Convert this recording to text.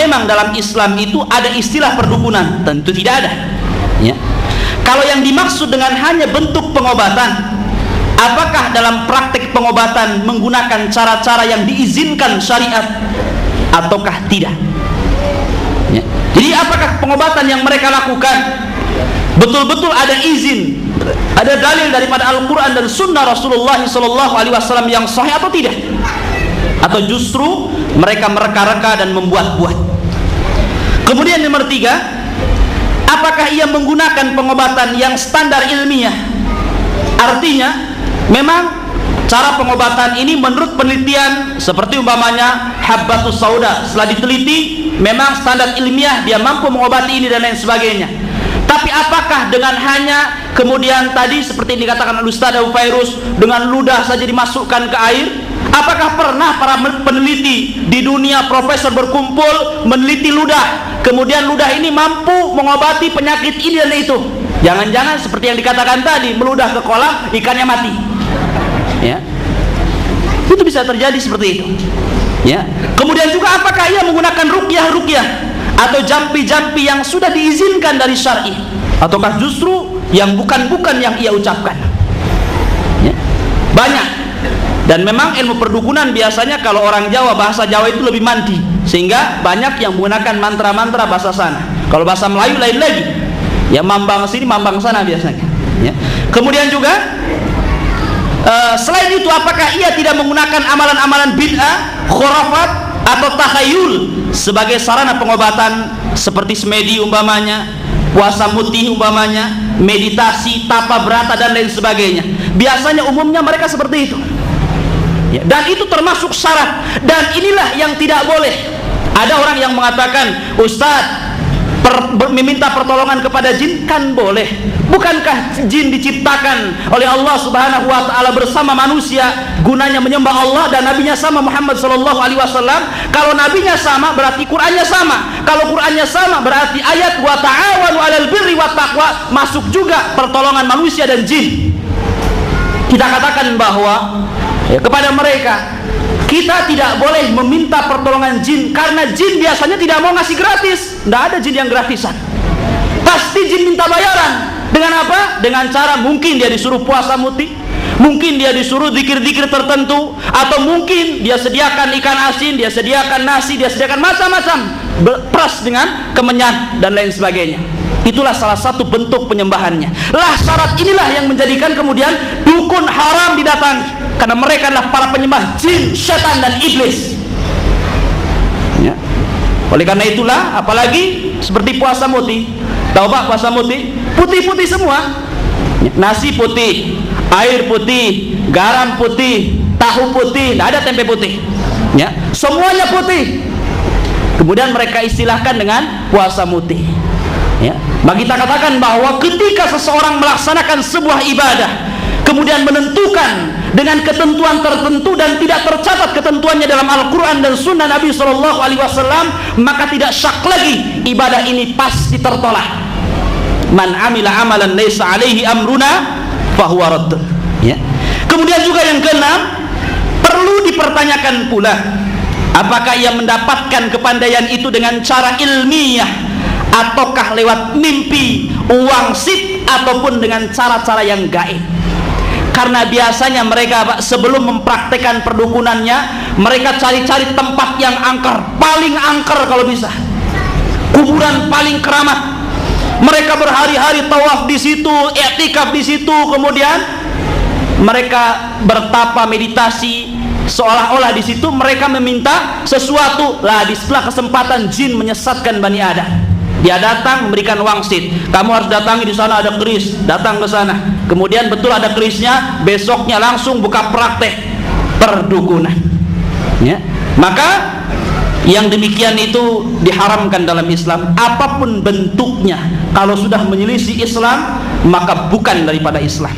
memang dalam Islam itu ada istilah perdukunan? Tentu tidak ada, ya. Kalau yang dimaksud dengan hanya bentuk pengobatan, apakah dalam praktek pengobatan menggunakan cara-cara yang diizinkan syariat ataukah tidak, ya. Jadi apakah pengobatan yang mereka lakukan betul-betul ada izin, ada dalil daripada Al-Quran dan Sunnah Rasulullah SAW yang sahih atau tidak? Atau justru mereka mereka-reka dan membuat-buat? Kemudian nomor 3, apakah ia menggunakan pengobatan yang standar ilmiah? Artinya memang cara pengobatan ini menurut penelitian, seperti umpamanya habbatus sauda, setelah diteliti memang standar ilmiah dia mampu mengobati ini dan lain sebagainya. Tapi apakah dengan hanya kemudian tadi seperti yang dikatakan Ustaz Abu Fairuz, dengan ludah saja dimasukkan ke air? Apakah pernah para peneliti di dunia, profesor berkumpul meneliti ludah, kemudian ludah ini mampu mengobati penyakit ini dan itu? Jangan-jangan seperti yang dikatakan tadi, meludah ke kolam ikannya mati, ya. Itu bisa terjadi seperti itu, ya. Kemudian juga apakah ia menggunakan ruqyah atau jampi-jampi yang sudah diizinkan dari syar'i, ataukah justru yang bukan-bukan yang ia ucapkan, ya. Banyak. Dan memang ilmu perdukunan biasanya kalau orang Jawa, bahasa Jawa itu lebih mandi, sehingga banyak yang menggunakan mantra-mantra bahasa sana. Kalau bahasa Melayu lain lagi, ya, mambang sini mambang sana biasanya, ya. Kemudian juga selain itu, apakah ia tidak menggunakan amalan-amalan bid'ah, khurafat atau takhayul sebagai sarana pengobatan, seperti semedi umpamanya, puasa mutih umpamanya, meditasi, tapa berata dan lain sebagainya? Biasanya umumnya mereka seperti itu, ya. Dan itu termasuk syarat, dan inilah yang tidak boleh. Ada orang yang mengatakan, Ustaz, meminta pertolongan kepada jin kan boleh. Bukankah jin diciptakan oleh Allah Subhanahu wa ta'ala bersama manusia, gunanya menyembah Allah, dan nabinya sama Muhammad sallallahu alaihi wasallam? Kalau nabinya sama berarti Qur'annya sama. Kalau Qur'annya sama berarti ayat wa ta'awanu 'alal birri wat taqwa masuk juga pertolongan manusia dan jin. Kita katakan bahwa, ya, kepada mereka, kita tidak boleh meminta pertolongan jin, karena jin biasanya tidak mau ngasih gratis. Tidak ada jin yang gratisan, pasti jin minta bayaran. Dengan apa? Dengan cara mungkin dia disuruh puasa mutih, mungkin dia disuruh zikir-zikir tertentu, atau mungkin dia sediakan ikan asin, dia sediakan nasi, dia sediakan macam-macam peras dengan kemenyan dan lain sebagainya. Itulah salah satu bentuk penyembahannya. Lah syarat inilah yang menjadikan kemudian dukun haram didatangi, karena mereka adalah para penyembah jin, setan dan iblis, ya. Oleh karena itulah, apalagi seperti puasa mutih, tahu Pak, puasa mutih putih-putih semua, ya. Nasi putih, air putih, garam putih, tahu putih, tidak ada tempe putih, ya. Semuanya putih. Kemudian mereka istilahkan dengan puasa mutih, ya. Maka kita katakan bahwa ketika seseorang melaksanakan sebuah ibadah, kemudian menentukan dengan ketentuan tertentu dan tidak tercatat ketentuannya dalam Al-Quran dan Sunnah Nabi SAW, maka tidak syak lagi ibadah ini pasti tertolak. Man amila amalan laisa alaihi amruna fahuwa radd, ya. Kemudian juga yang keenam, perlu dipertanyakan pula, apakah ia mendapatkan kepandaian itu dengan cara ilmiah, ataukah lewat mimpi, wangsit, ataupun dengan cara-cara yang gaib. Karena biasanya mereka, Pak, sebelum mempraktekkan perdukunannya, mereka cari-cari tempat yang angker, paling angker kalau bisa, kuburan paling keramat. Mereka berhari-hari tawaf di situ, i'tikaf di situ, kemudian mereka bertapa meditasi, seolah-olah di situ mereka meminta sesuatu. Lah di setelah kesempatan jin menyesatkan Bani Adam, dia datang memberikan wangsit, kamu harus datangi di sana ada keris, datang ke sana. Kemudian betul ada kerisnya, besoknya langsung buka praktek perdukunan, ya. Maka yang demikian itu diharamkan dalam Islam, apapun bentuknya. Kalau sudah menyelisih Islam, maka bukan daripada Islam.